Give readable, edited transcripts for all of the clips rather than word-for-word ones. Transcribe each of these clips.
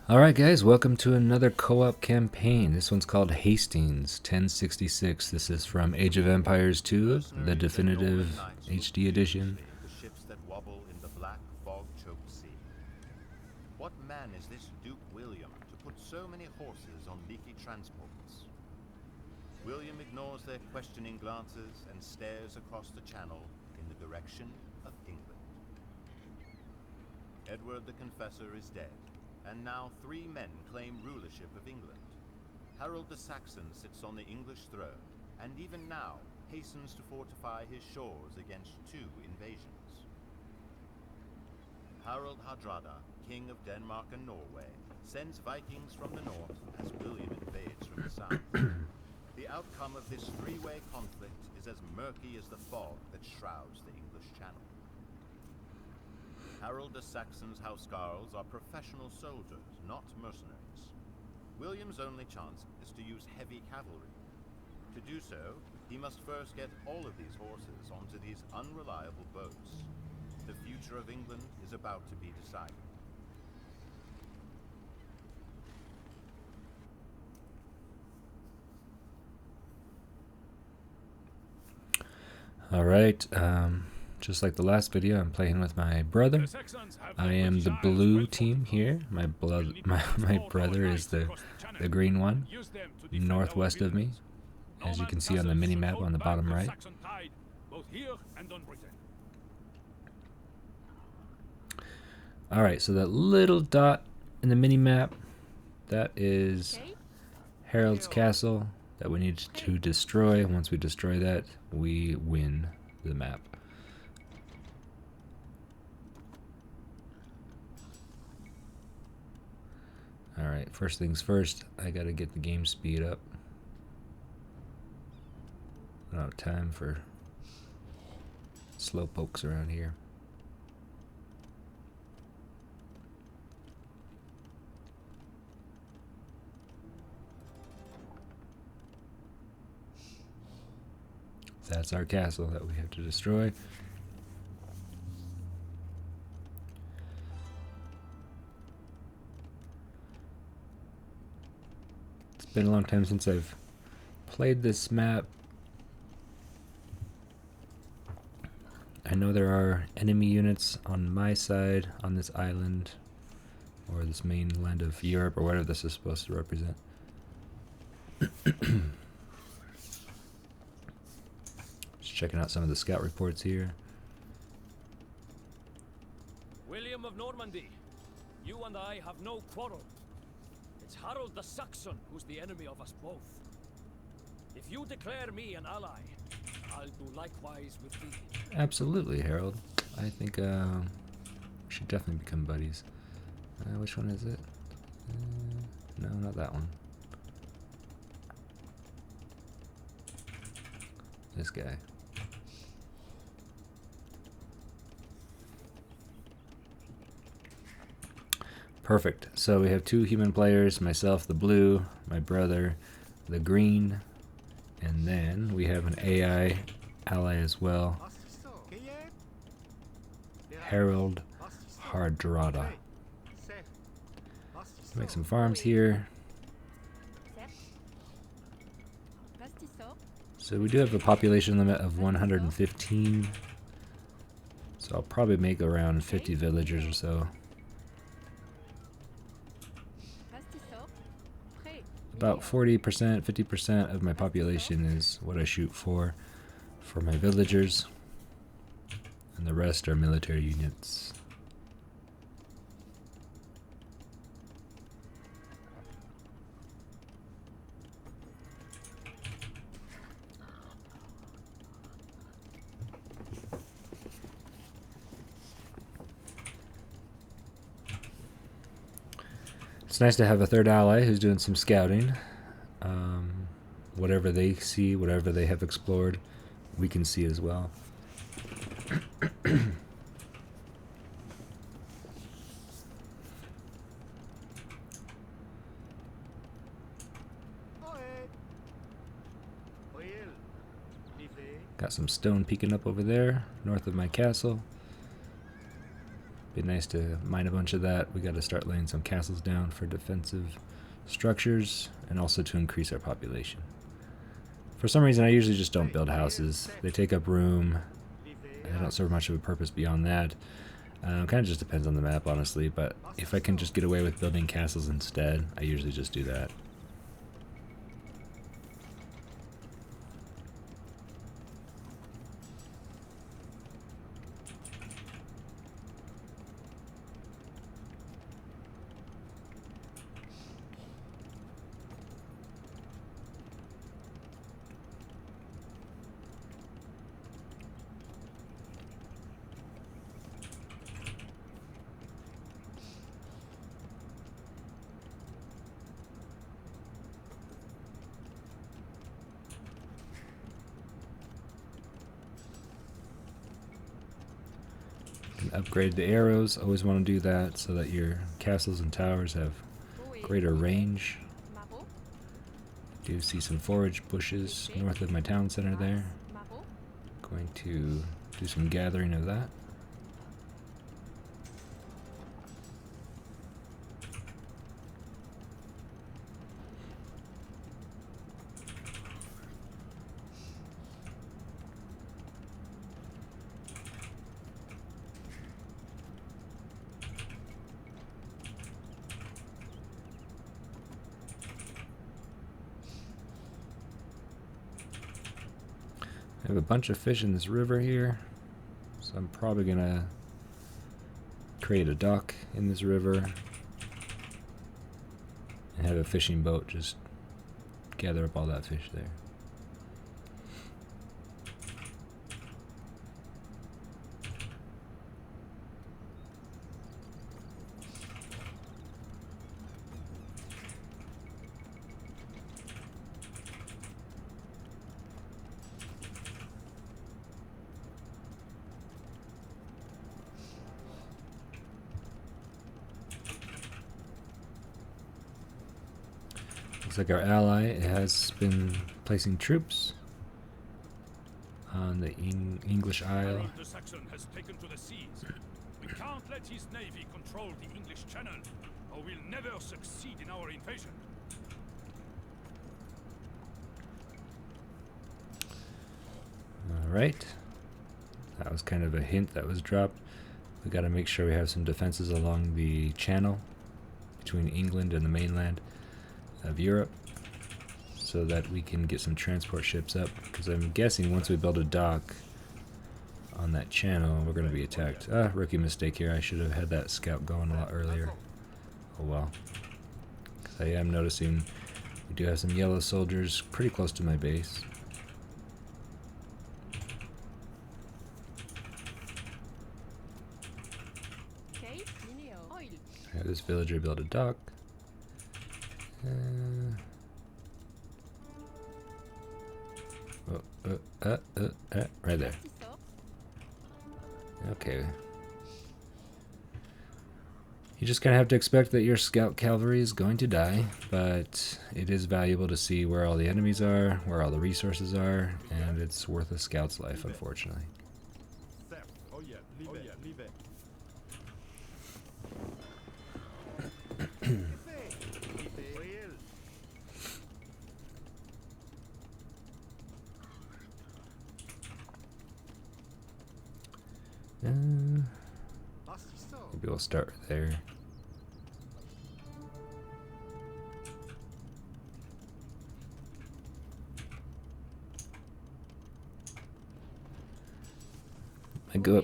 Alright guys, welcome to another co-op campaign. This one's called Hastings 1066. This is from Age of Empires 2, the definitive HD edition. The ships that wobble in the black fog-choked sea. What man is this Duke William to put so many horses on leaky transports? William ignores their questioning glances and stares across the channel in the direction of England. Edward the Confessor is dead, and now 3 men claim rulership of England. Harold the Saxon sits on the English throne, and even now hastens to fortify his shores against 2 invasions. Harald Hardrada, king of Denmark and Norway, sends Vikings from the north as William invades from the south. The outcome of this 3-way conflict is as murky as the fog that shrouds the English Channel. Harold the Saxon's housecarls are professional soldiers, not mercenaries. William's only chance is to use heavy cavalry. To do so, he must first get all of these horses onto these unreliable boats. The future of England is about to be decided. Alright, just like the last video, I'm playing with my brother. I am the blue team here. My brother is the green one, northwest of me, as you can see on the mini-map on the bottom right. Alright, so that little dot in the mini-map, that is Harold's castle that we need to destroy. Once we destroy that, we win the map. Alright, first things first, I gotta get the game speed up. I don't have time for slow pokes around here. That's our castle that we have to destroy. It's been a long time since I've played this map. I know there are enemy units on my side on this island, or this mainland of Europe, or whatever this is supposed to represent. Checking out some of the scout reports here. William of Normandy, you and I have no quarrel. It's Harold the Saxon who's the enemy of us both. If you declare me an ally, I'll do likewise with thee. Absolutely, Harold. I think we should definitely become buddies. Which one is it? No, not that one. This guy. Perfect. So we have 2 human players, myself, the blue, my brother, the green, and then we have an AI ally as well, Harold Hardrada. Make some farms here. So we do have a population limit of 115, so I'll probably make around 50 villagers or so. About 40%, 50% of my population is what I shoot for my villagers, and the rest are military units. It's nice to have a third ally who's doing some scouting. Whatever they see, whatever they have explored, we can see as well. Got some stone peeking up over there, north of my castle. Be nice to mine a bunch of that. We got to start laying some castles down for defensive structures and also to increase our population. For some reason, I usually just don't build houses. They take up room. They don't serve much of a purpose beyond that. Kind of just depends on the map, honestly, but if I can just get away with building castles instead, I usually just do that. Upgrade the arrows. Always want to do that so that your castles and towers have greater range. Do see some forage bushes north of my town center there. Going to do some gathering of that. I have a bunch of fish in this river here, so I'm probably gonna create a dock in this river and have a fishing boat just gather up all that fish there. Looks like our ally has been placing troops on the English Isle. The Saxon has taken to the seas. We can't let his navy control the English Channel, or we'll never succeed in our invasion. Alright. That was kind of a hint that was dropped. We got to make sure we have some defenses along the channel between England and the mainland of Europe so that we can get some transport ships up, because I'm guessing once we build a dock on that channel we're going to be attacked. Rookie mistake here. I should have had that scout going a lot earlier. Oh well. 'Cause I am noticing we do have some yellow soldiers pretty close to my base. Have this villager build a dock. Right there. Okay. You just kind of have to expect that your scout cavalry is going to die, but it is valuable to see where all the enemies are, where all the resources are, and it's worth a scout's life, unfortunately. Maybe we'll start there.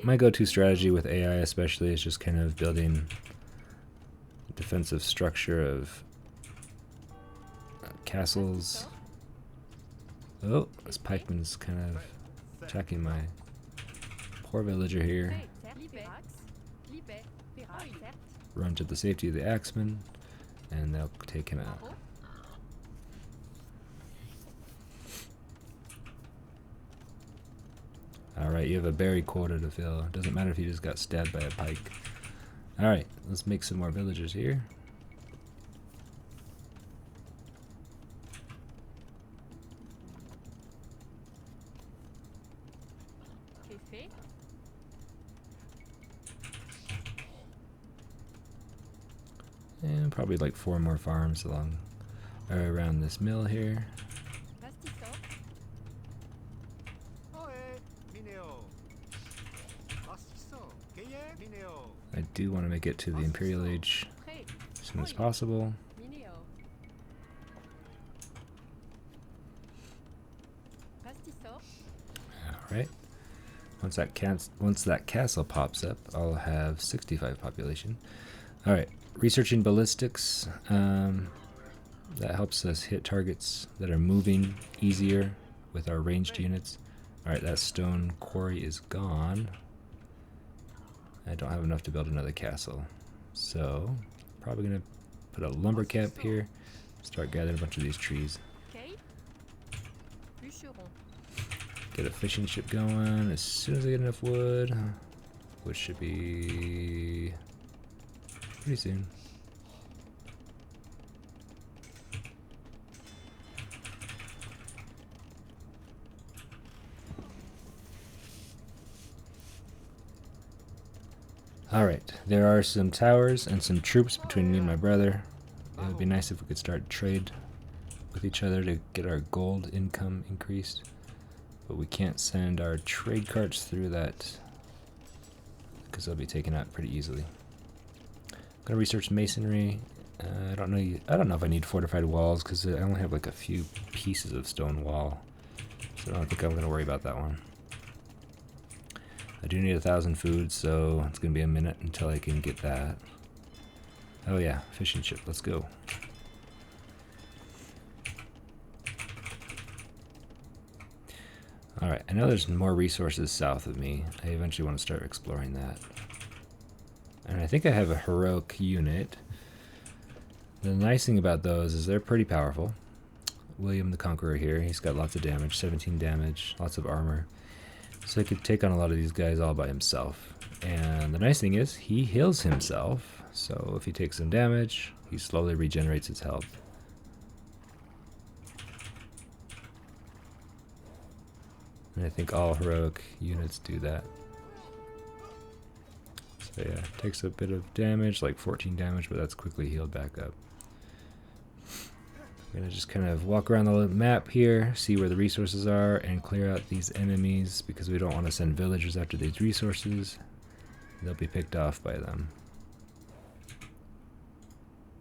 My go-to strategy with AI especially is just kind of building a defensive structure of castles. Oh, this pikeman's kind of attacking my poor villager here. Run to the safety of the axeman, and they'll take him out. Alright, you have a berry quota to fill. Doesn't matter if you just got stabbed by a pike. Alright, let's make some more villagers here. And probably like 4 more farms along or around this mill here. I do want to make it to the Imperial Age as soon as possible. Alright. Once that castle pops up, I'll have 65 population. Alright, researching ballistics. That helps us hit targets that are moving easier with our ranged units. Alright, that stone quarry is gone. I don't have enough to build another castle. So, probably going to put a lumber camp here. Start gathering a bunch of these trees. Get a fishing ship going as soon as I get enough wood. Which should be pretty soon. Alright, there are some towers and some troops between me and my brother. It would be nice if we could start trade with each other to get our gold income increased. But we can't send our trade carts through that because they'll be taken out pretty easily. I'm gonna research masonry. I don't know if I need fortified walls because I only have like a few pieces of stone wall. So I don't think I'm gonna worry about that one. I do need 1,000 food, so it's going to be a minute until I can get that. Oh yeah, fishing ship, let's go. Alright, I know there's more resources south of me. I eventually want to start exploring that. And I think I have a heroic unit. The nice thing about those is they're pretty powerful. William the Conqueror here, he's got lots of damage, 17 damage, lots of armor. So he could take on a lot of these guys all by himself. And the nice thing is, he heals himself. So if he takes some damage, he slowly regenerates his health. And I think all heroic units do that. So yeah, takes a bit of damage, like 14 damage, but that's quickly healed back up. I'm gonna just kind of walk around the map here, see where the resources are, and clear out these enemies because we don't want to send villagers after these resources. They'll be picked off by them.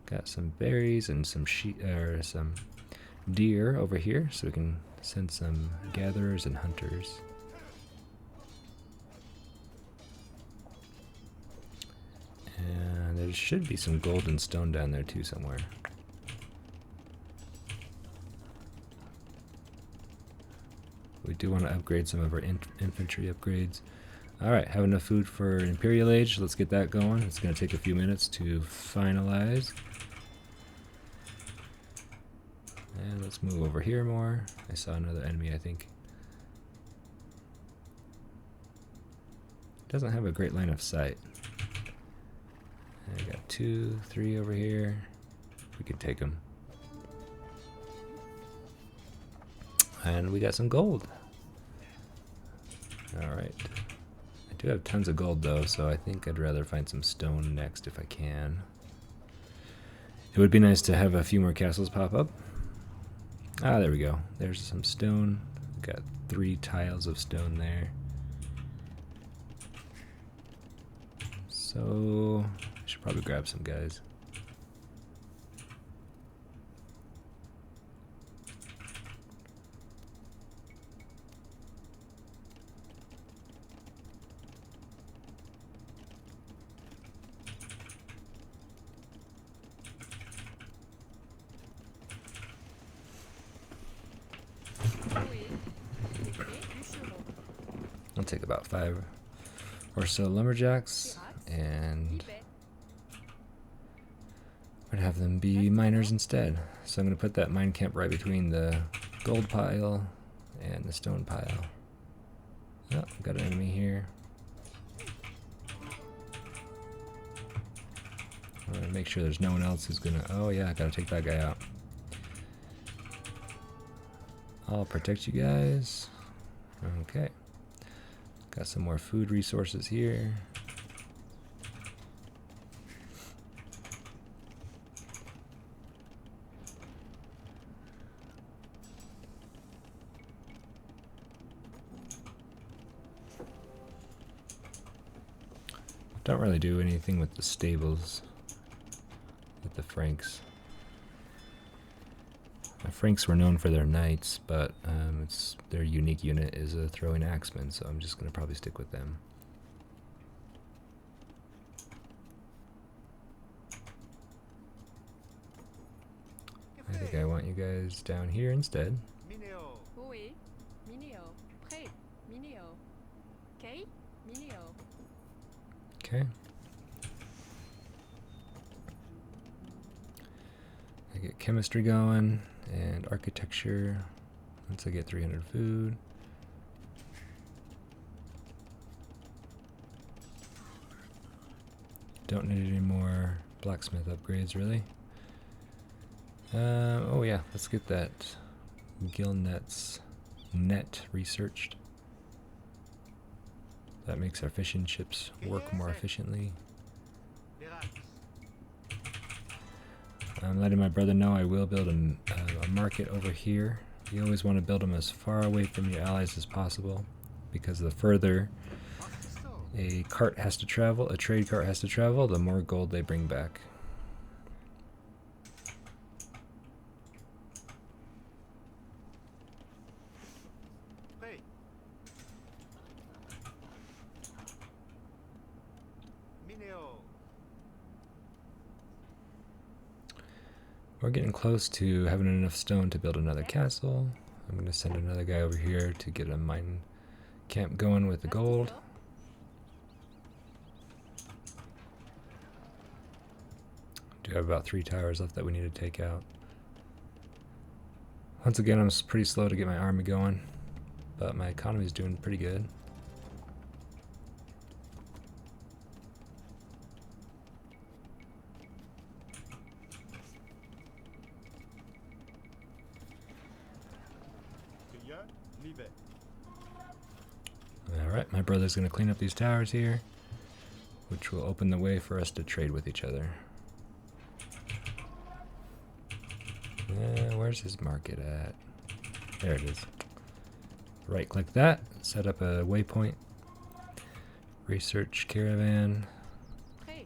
Got some berries and some some deer over here, so we can send some gatherers and hunters. And there should be some gold and stone down there too somewhere. We do want to upgrade some of our infantry upgrades. Alright, have enough food for Imperial Age. Let's get that going. It's going to take a few minutes to finalize. And let's move over here more. I saw another enemy, I think. Doesn't have a great line of sight. I got 2, 3 over here. We can take them. And we got some gold. Alright. I do have tons of gold though, so I think I'd rather find some stone next if I can. It would be nice to have a few more castles pop up. Ah, there we go. There's some stone. Got 3 tiles of stone there. So, I should probably grab some guys. I'll take about 5 or so lumberjacks, and I'm gonna have them be miners instead. So I'm gonna put that mine camp right between the gold pile and the stone pile. Oh, got an enemy here. I'm gonna make sure there's no one else who's gonna. Oh yeah, I gotta take that guy out. I'll protect you guys. Okay. Got some more food resources here. Don't really do anything with the stables with the Franks. The Franks were known for their knights, but their unique unit is a throwing axeman, so I'm just going to probably stick with them. I think I want you guys down here instead. Oui. Mineo. Prêt. Mineo. Okay. Mineo. Okay. I get chemistry going and architecture once I get 300 food. Don't need any more blacksmith upgrades really. Oh yeah, let's get that Gillnet's net researched. That makes our fishing ships work more efficiently. I'm letting my brother know I will build a market over here. You always want to build them as far away from your allies as possible, because the further a cart has to travel, a trade cart has to travel, the more gold they bring back. We're getting close to having enough stone to build another castle. I'm going to send another guy over here to get a mine camp going with the gold. Do have about 3 towers left that we need to take out. Once again, I'm pretty slow to get my army going, but my economy is doing pretty good. Alright, my brother's going to clean up these towers here, which will open the way for us to trade with each other. Where's his market at? There it is. Right click that, set up a waypoint. Research caravan. I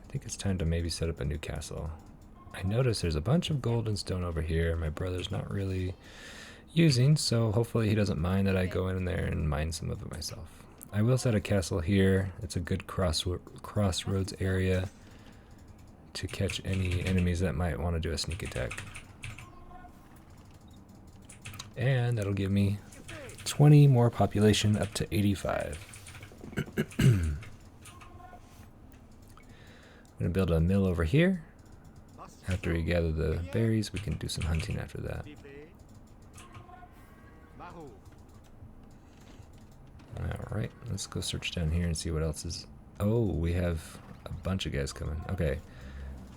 think it's time to maybe set up a new castle. I notice there's a bunch of gold and stone over here my brother's not really using, so hopefully he doesn't mind that I go in there and mine some of it myself. I will set a castle here. It's a good crossroads area to catch any enemies that might want to do a sneak attack. And that'll give me 20 more population up to 85. I'm going to build a mill over here. After we gather the berries, we can do some hunting after that. Alright, let's go search down here and see what else is... Oh, we have a bunch of guys coming. Okay.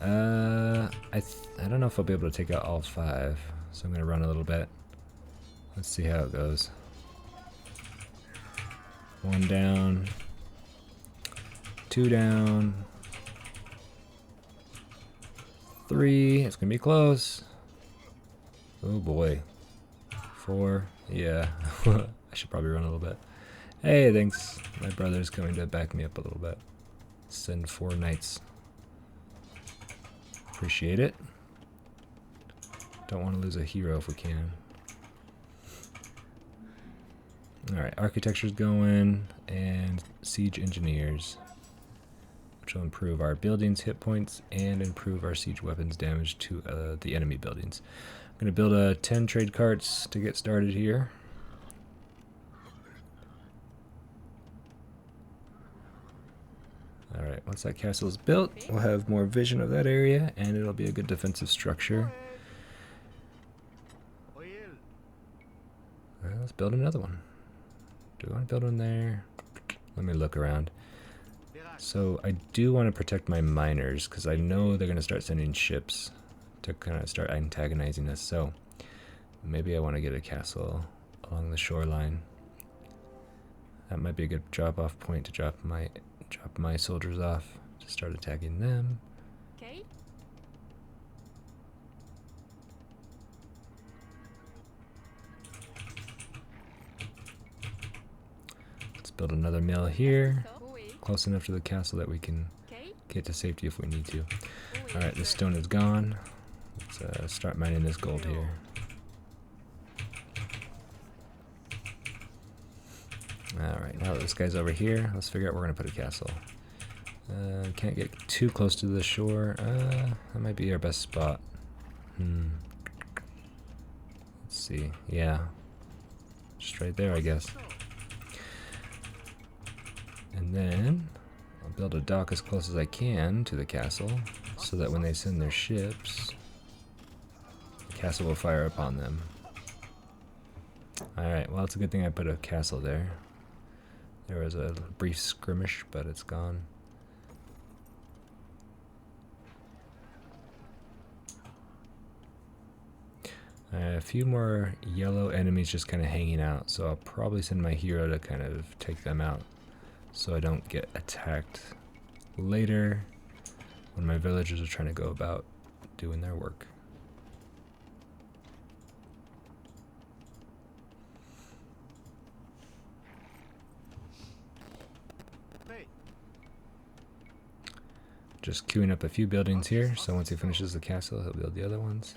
I don't know if I'll be able to take out all 5, so I'm going to run a little bit. Let's see how it goes. 1 down. 2 down. 3. It's going to be close. Oh boy. 4. Yeah. I should probably run a little bit. Hey, thanks. My brother's coming to back me up a little bit. Send 4 knights. Appreciate it. Don't want to lose a hero if we can. Alright, architecture's going, and siege engineers, which will improve our buildings' hit points and improve our siege weapons damage to the enemy buildings. I'm going to build 10 trade carts to get started here. Alright, once that castle is built, we'll have more vision of that area, and it'll be a good defensive structure. Alright, let's build another one. Do I want to build one there? Let me look around. So I do want to protect my miners, because I know they're going to start sending ships to kind of start antagonizing us. So maybe I want to get a castle along the shoreline. That might be a good drop-off point to drop my soldiers off to start attacking them. Okay. Let's build another mill here, Oui. close enough to the castle that we can Okay. get to safety if we need to. Oui. Alright, this stone is gone. Let's start mining this gold here. Alright, now that this guy's over here, let's figure out where we're going to put a castle. Can't get too close to the shore. That might be our best spot. Let's see. Yeah. Just right there, I guess. And then I'll build a dock as close as I can to the castle so that when they send their ships, the castle will fire upon them. Alright, well, it's a good thing I put a castle there. There was a brief skirmish, but it's gone. A few more yellow enemies just kind of hanging out, so I'll probably send my hero to kind of take them out so I don't get attacked later when my villagers are trying to go about doing their work. Just queuing up a few buildings here, so once he finishes the castle, he'll build the other ones.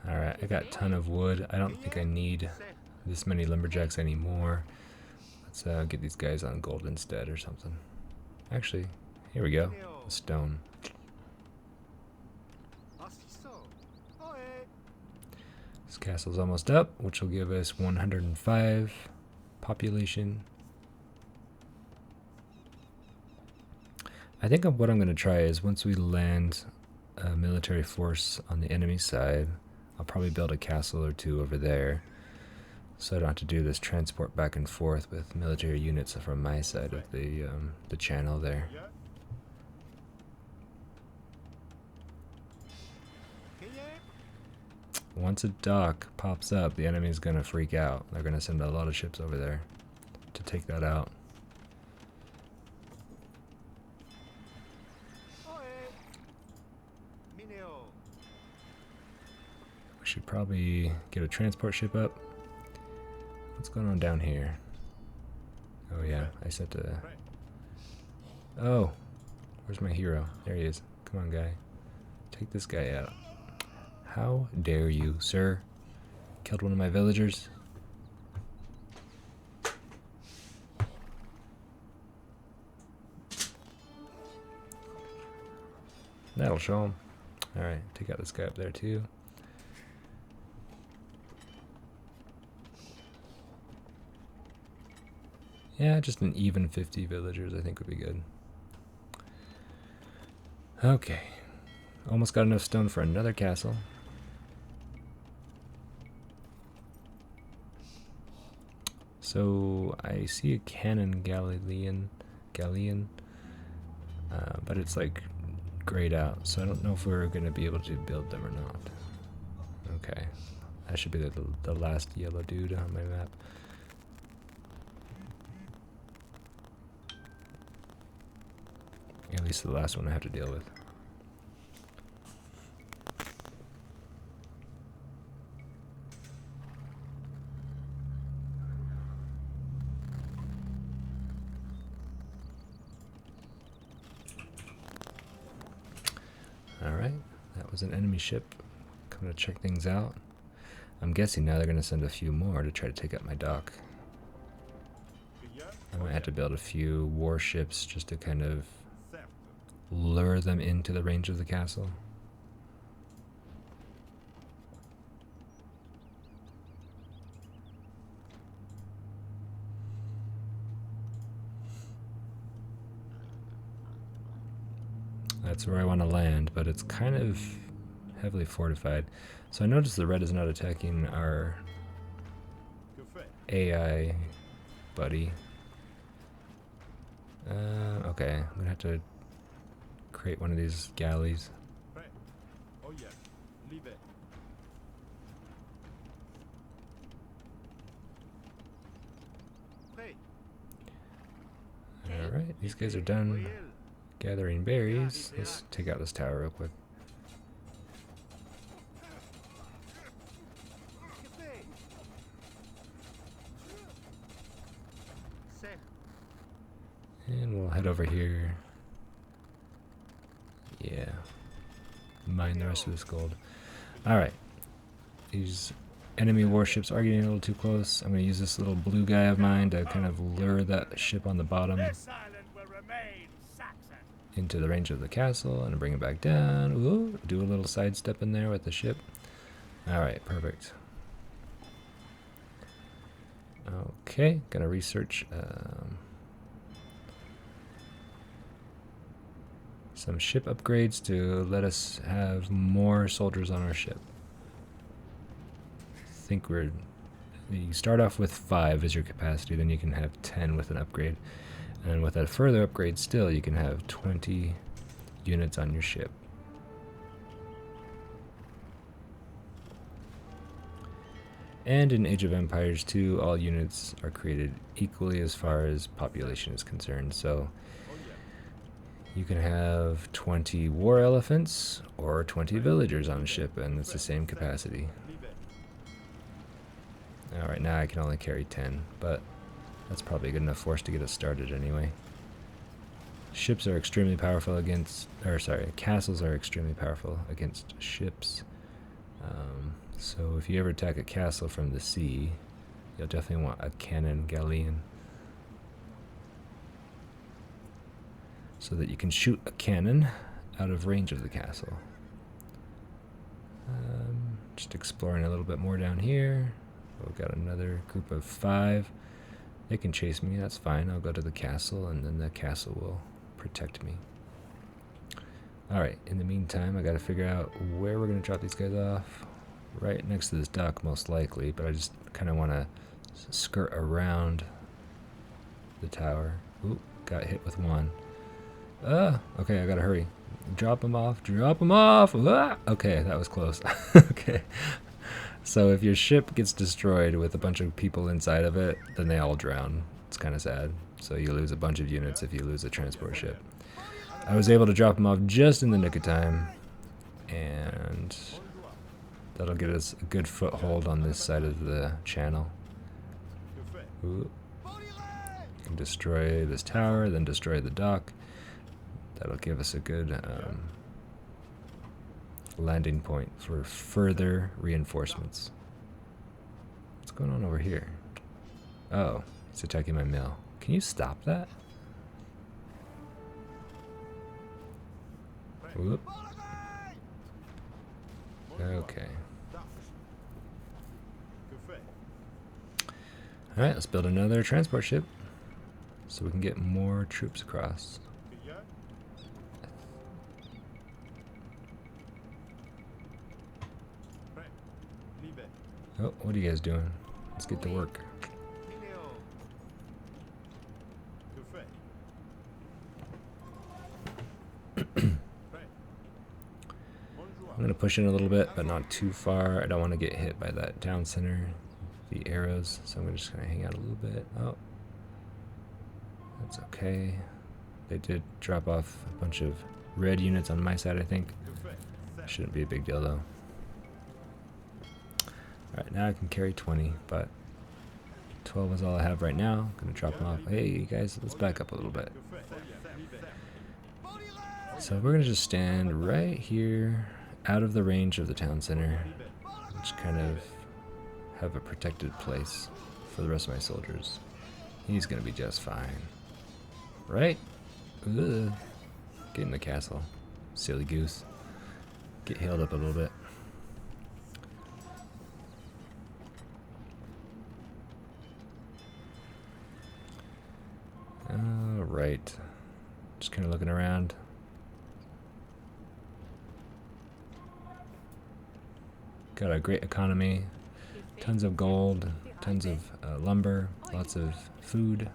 Alright, I got a ton of wood. I don't think I need this many lumberjacks anymore. Let's get these guys on gold instead or something. Actually, here we go. The stone. This castle's almost up, which will give us 105 population. I think what I'm going to try is once we land a military force on the enemy side, I'll probably build a castle or two over there so I don't have to do this transport back and forth with military units from my side of the channel there. Once a dock pops up, the enemy's gonna freak out. They're gonna send a lot of ships over there to take that out. We should probably get a transport ship up. What's going on down here? Oh yeah, I said to... Oh, where's my hero? There he is. Come on, guy. Take this guy out. How dare you, sir? Killed one of my villagers. That'll show him. Alright, take out this guy up there too. Yeah, just an even 50 villagers I think would be good. Okay. Almost got enough stone for another castle. So I see a cannon galleon, but it's like grayed out, so I don't know if we're going to be able to build them or not. Okay, that should be the last yellow dude on my map. At least the last one I have to deal with. Alright, that was an enemy ship coming to check things out. I'm guessing now they're going to send a few more to try to take out my dock. I might have to build a few warships just to kind of lure them into the range of the castle. That's where I want to land, but it's kind of heavily fortified. So I noticed the red is not attacking our AI buddy. Okay, I'm gonna have to create one of these galleys. Alright, these guys are done Gathering berries. Let's take out this tower real quick. And we'll head over here. Yeah. Mine the rest of this gold. Alright. These enemy warships are getting a little too close. I'm going to use this little blue guy of mine to kind of lure that ship on the bottom into the range of the castle and bring it back down. Ooh, do a little sidestep in there with the ship. Alright, perfect. Okay, gonna research some ship upgrades to let us have more soldiers on our ship. I think you start off with 5 as your capacity, then you can have 10 with an upgrade. And with a further upgrade still, you can have 20 units on your ship. And in Age of Empires 2, all units are created equally as far as population is concerned. So you can have 20 war elephants or 20 villagers on a ship, and it's the same capacity. Alright, now I can only carry 10, but that's probably a good enough force to get us started anyway. Ships are extremely powerful against, castles are extremely powerful against ships. So if you ever attack a castle from the sea, you'll definitely want a cannon galleon, so that you can shoot a cannon out of range of the castle. Just exploring a little bit more down here. We've got another group of 5. They can chase me, that's fine. I'll go to the castle and then the castle will protect me. Alright, in the meantime, I gotta figure out where we're gonna drop these guys off. Right next to this dock, most likely, but I just kind of want to skirt around the tower. Ooh, got hit with one. Okay, I gotta hurry. Drop them off, drop them off! Ah! Okay, that was close. Okay. So if your ship gets destroyed with a bunch of people inside of it, then they all drown. It's kind of sad. So you lose a bunch of units if you lose a transport ship. I was able to drop them off just in the nick of time, and that'll get us a good foothold on this side of the channel. Ooh. And destroy this tower, then destroy the dock. That'll give us a good landing point for further reinforcements. What's going on over here? Oh, it's attacking my mill. Can you stop that? Whoop. Okay. Alright, let's build another transport ship so we can get more troops across. Oh, what are you guys doing? Let's get to work. I'm going to push in a little bit, but not too far. I don't want to get hit by that town center, the arrows, so I'm just going to hang out a little bit. Oh, that's okay. They did drop off a bunch of red units on my side, I think. Shouldn't be a big deal, though. Alright, now I can carry 20, but 12 is all I have right now. I'm going to drop them off. Hey, you guys, let's back up a little bit. So we're going to just stand right here, out of the range of the town center. Just kind of have a protected place for the rest of my soldiers. He's going to be just fine. Right? Ugh. Get in the castle. Silly goose. Get healed up a little bit. Alright. Just kind of looking around. Got a great economy. Tons of gold. Tons of lumber. Lots of food.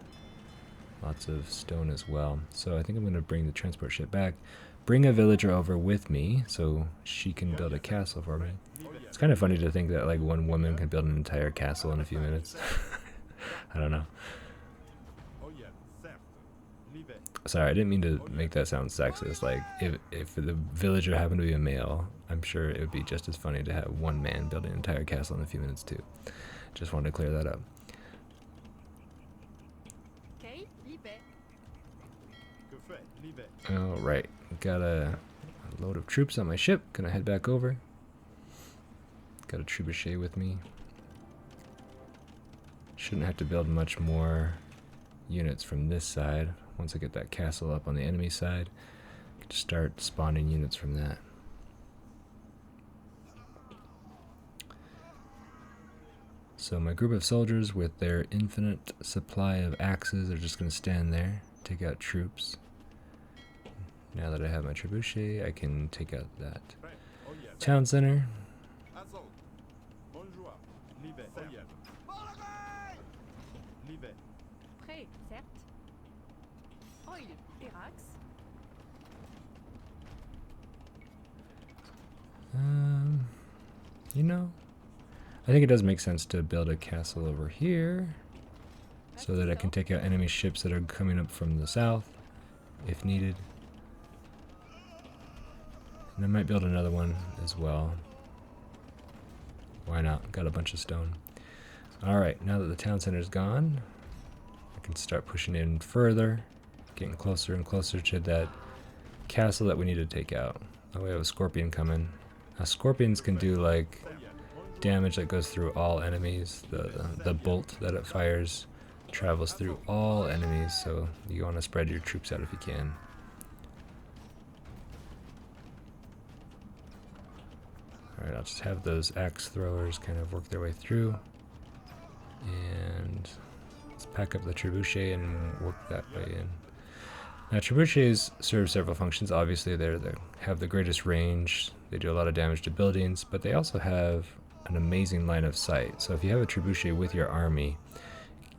Lots of stone as well. So I think I'm going to bring the transport ship back. Bring a villager over with me so she can build a castle for me. It's kind of funny to think that like one woman can build an entire castle in a few minutes. I don't know. Sorry, I didn't mean to make that sound sexist. Like, if the villager happened to be a male, I'm sure it would be just as funny to have one man build an entire castle in a few minutes too. Just wanted to clear that up. Okay, libé. Alright, got a load of troops on my ship. Gonna head back over. Got a trebuchet with me. Shouldn't have to build much more units from this side. Once I get that castle up on the enemy side, I can start spawning units from that. So my group of soldiers with their infinite supply of axes are just going to stand there, take out troops. Now that I have my trebuchet, I can take out that town center. Prêt, certes. Oil, Irax. You know, I think it does make sense to build a castle over here so that I can take out enemy ships that are coming up from the south if needed. And I might build another one as well. Why not? Got a bunch of stone. Alright, now that the town center is gone, I can start pushing in further, getting closer and closer to that castle that we need to take out. Oh, we have a scorpion coming. Now, scorpions can do like damage that goes through all enemies. The bolt that it fires travels through all enemies, so you want to spread your troops out if you can. Alright, I'll just have those axe throwers kind of work their way through. And let's pack up the trebuchet and work that way in. Now, trebuchets serve several functions. Obviously, they have the greatest range. They do a lot of damage to buildings, but they also have an amazing line of sight. So if you have a trebuchet with your army,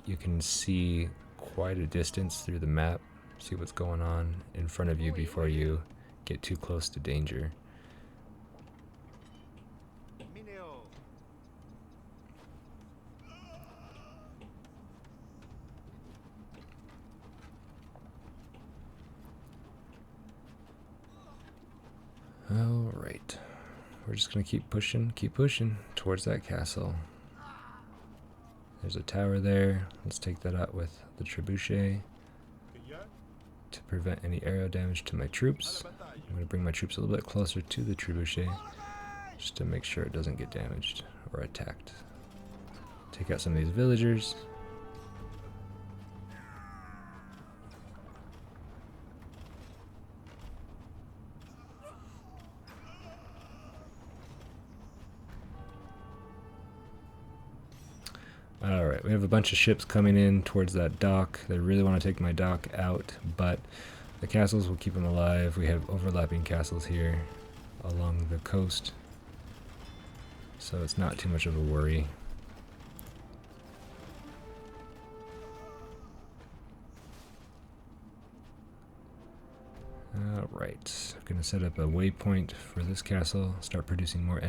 you can see quite a distance through the map, see what's going on in front of you before you get too close to danger. Alright, we're just going to keep pushing towards that castle. There's a tower there. Let's take that out with the trebuchet to prevent any arrow damage to my troops. I'm going to bring my troops a little bit closer to the trebuchet just to make sure it doesn't get damaged or attacked. Take out some of these villagers. Alright, we have a bunch of ships coming in towards that dock. They really want to take my dock out, but the castles will keep them alive. We have overlapping castles here along the coast, so it's not too much of a worry. Alright, I'm going to set up a waypoint for this castle, start producing more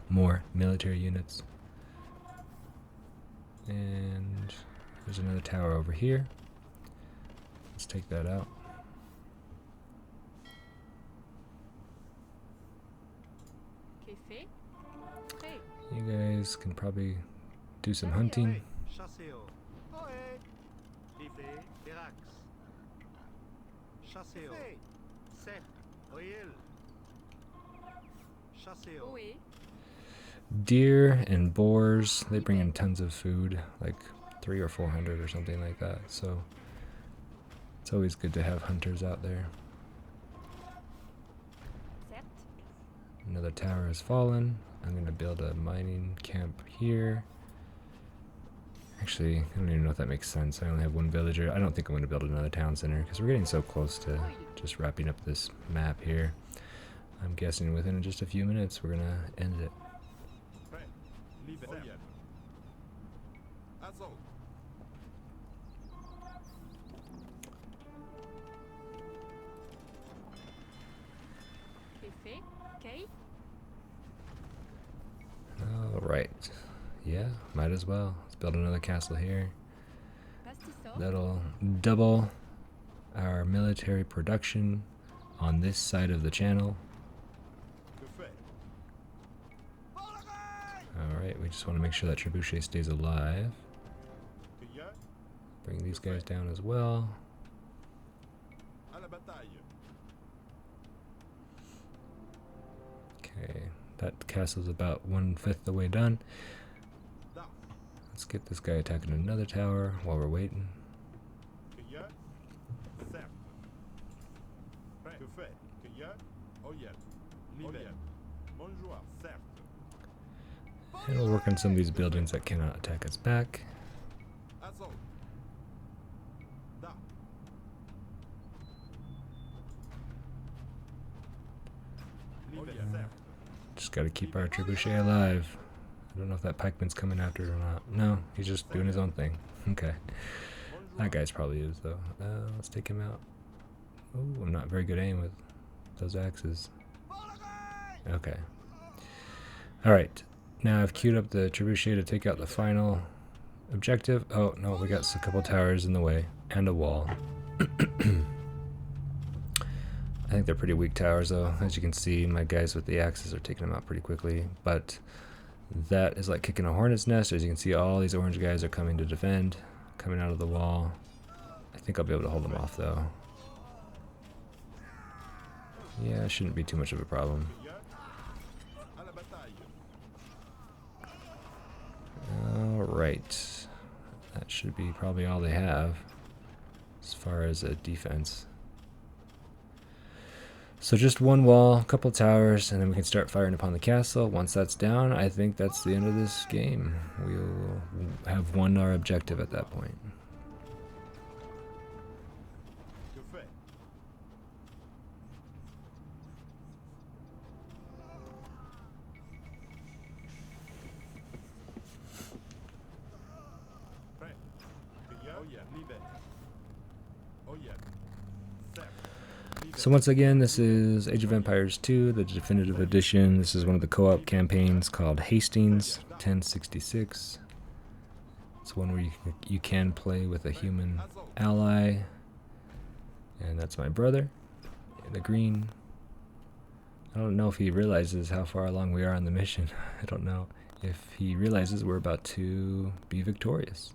more military units. And there's another tower over here. Let's take that out. You guys can probably do some hunting. Deer and boars, they bring in tons of food, like 300 or 400 or something like that, so it's always good to have hunters out there. Another tower has fallen. I'm going to build a mining camp here. Actually, I don't even know if that makes sense. I only have one villager. I don't think I'm going to build another town center because we're getting so close to just wrapping up this map here. I'm guessing within just a few minutes we're going to end it. Alright. Yeah, might as well. Let's build another castle here. That'll double our military production on this side of the channel. Alright, we just want to make sure that Trebuchet stays alive. Bring these guys down as well. Okay, that castle's about 1/5 the way done. Let's get this guy attacking another tower while we're waiting. And we'll work on some of these buildings that cannot attack us back. Just gotta keep our trebuchet alive. I don't know if that pikeman's coming after it or not. No, he's just doing his own thing. Okay. That guy's probably is, though. Let's take him out. Ooh, I'm not very good aim with those axes. Okay. Alright. Now I've queued up the trebuchet to take out the final objective. Oh, no, we got a couple towers in the way. And a wall. I think they're pretty weak towers, though. As you can see, my guys with the axes are taking them out pretty quickly. But that is like kicking a hornet's nest. As you can see, all these orange guys are coming to defend, coming out of the wall. I think I'll be able to hold them off, though. Yeah, it shouldn't be too much of a problem. Alright. That should be probably all they have as far as a defense. So just one wall, a couple towers, and then we can start firing upon the castle. Once that's down, I think that's the end of this game. We'll have won our objective at that point. So once again, this is Age of Empires 2, the definitive edition. This is one of the co-op campaigns called Hastings 1066. It's one where you can play with a human ally. And that's my brother, the green. I don't know if he realizes how far along we are on the mission. I don't know if he realizes we're about to be victorious.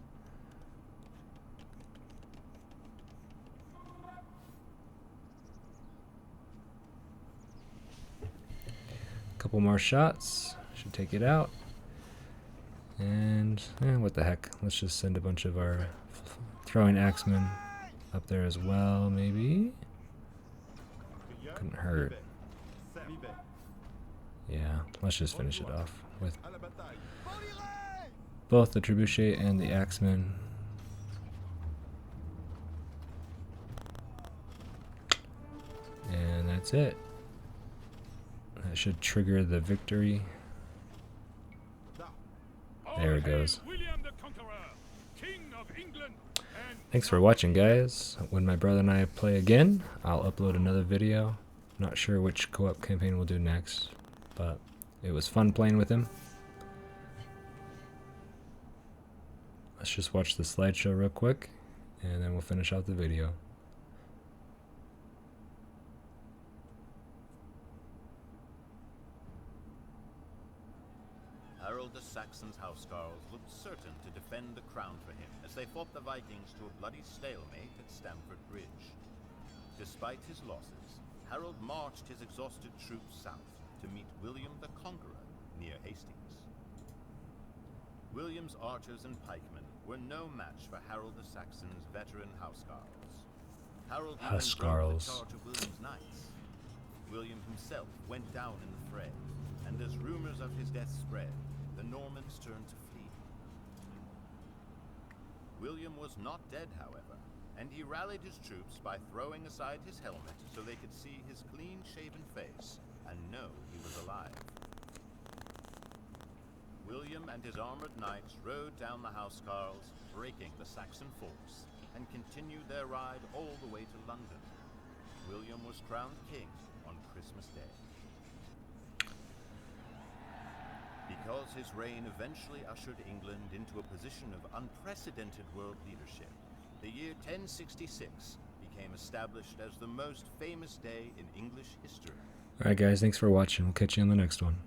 Couple more shots, should take it out. And what the heck, let's just send a bunch of our throwing axemen up there as well, maybe. Couldn't hurt. Yeah, let's just finish it off with both the trebuchet and the axemen. And that's it. That should trigger the victory. There it goes. Thanks for watching, guys. When my brother and I play again, I'll upload another video. Not sure which co-op campaign we'll do next, but it was fun playing with him. Let's just watch the slideshow real quick, and then we'll finish out the video. Harold the Saxon's housecarls looked certain to defend the crown for him as they fought the Vikings to a bloody stalemate at Stamford Bridge. Despite his losses, Harold marched his exhausted troops south to meet William the Conqueror near Hastings. William's archers and pikemen were no match for Harold the Saxon's veteran housecarls. Harold even drove the charge of William's knights. William himself went down in the fray, and as rumors of his death spread, the Normans turned to flee. William was not dead, however, and he rallied his troops by throwing aside his helmet so they could see his clean-shaven face and know he was alive. William and his armored knights rode down the housecarls, breaking the Saxon force, and continued their ride all the way to London. William was crowned king on Christmas Day. Because his reign eventually ushered England into a position of unprecedented world leadership, the year 1066 became established as the most famous day in English history. Alright guys, thanks for watching. We'll catch you on the next one.